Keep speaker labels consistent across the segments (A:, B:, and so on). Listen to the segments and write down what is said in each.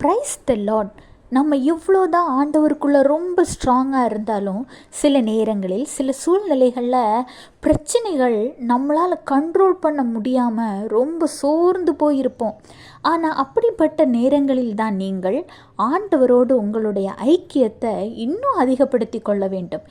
A: Praise the Lord. நம்ம எவ்வளோ தான் ஆண்டவருக்குள்ளே ரொம்ப ஸ்ட்ராங்காக இருந்தாலும் சில நேரங்களில் சில சூழ்நிலைகளில் பிரச்சனைகள் நம்மளால் கண்ட்ரோல் பண்ண முடியாமல் ரொம்ப சோர்ந்து போயிருப்போம். ஆனால் அப்படிப்பட்ட நேரங்களில் தான் நீங்கள் ஆண்டவரோடு உங்களுடைய ஐக்கியத்தை இன்னும் அதிகப்படுத்தி கொள்ள வேண்டும்.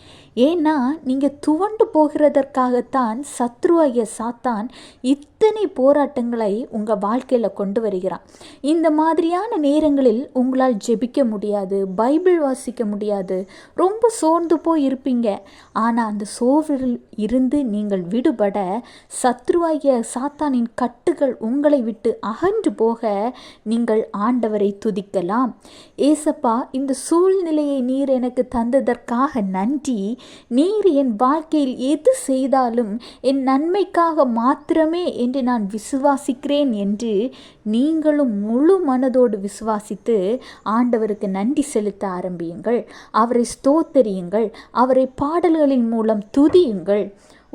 A: ஏன்னா நீங்கள் துவண்டு போகிறதற்காகத்தான் சத்ருவாகிய சாத்தான் இத்தனை போராட்டங்களை உங்கள் வாழ்க்கையில் கொண்டு வருகிறான். இந்த மாதிரியான நேரங்களில் உங்களால் ஜெபிக்க முடியாது, பைபிள் வாசிக்க முடியாது, ரொம்ப சோர்ந்து போய் இருப்பீங்க. ஆனால் அந்த சோர்வில் இருந்து நீங்கள் விடுபட சத்ருவாகிய சாத்தானின் கட்டுகள் உங்களை விட்டு அகன்று போக நீங்கள் ஆண்டவரை துதிக்கலாம். ஏசப்பா, இந்த சூழ்நிலையை நீர் எனக்கு தந்ததற்காக நன்றி. நீர் என் வாழ்க்கையில் எது செய்தாலும் என் நன்மைக்காக மாத்திரமே என்று நான் விசுவாசிக்கிறேன் என்று நீங்களும் முழு மனதோடு விசுவாசித்து ஆண்டவருக்கு நன்றி செலுத்த ஆரம்பியுங்கள். அவரை ஸ்தோத்தரியுங்கள், அவரை பாடல்களின் மூலம் துதியுங்கள்.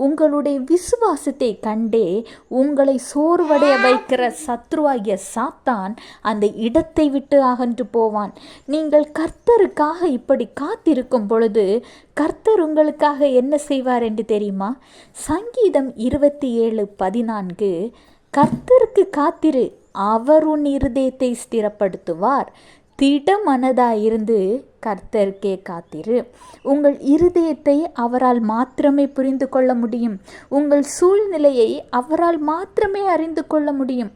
A: உங்களுடைய விசுவாசத்தை கண்டே உங்களை சோர்வடைய வைக்கிற சத்ருவாகிய சாத்தான் அந்த இடத்தை விட்டு அகன்று போவான். நீங்கள் கர்த்தருக்காக இப்படி காத்திருக்கும் பொழுது கர்த்தர் உங்களுக்காக என்ன செய்வார் என்று தெரியுமா? சங்கீதம் 27:14, கர்த்தருக்கு காத்திரு, அவர் உன் இருதயத்தை ஸ்திரப்படுத்துவார். திடமனதாயிருந்து கர்த்தருக்கே காத்திரு. உங்கள் இருதயத்தை அவரால் மாத்திரமே புரிந்து கொள்ள முடியும். உங்கள் சூழ்நிலையை அவரால் மாத்திரமே அறிந்து கொள்ள முடியும்.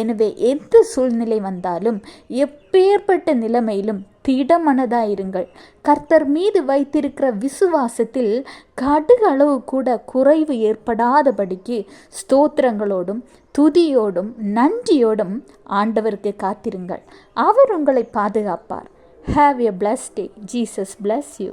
A: எனவே எந்த சூழ்நிலை வந்தாலும் எப்பேற்பட்ட நிலைமையிலும் திடமனதாயிருங்கள். கர்த்தர் மீது வைத்திருக்கிற விசுவாசத்தில் கடுகளவு கூட குறைவு ஏற்படாதபடிக்கு ஸ்தோத்திரங்களோடும் துதியோடும் நன்றியோடும் ஆண்டவருக்கு காத்திருங்கள். அவர் உங்களை பாதுகாப்பார். Have a blessed day. Jesus bless you.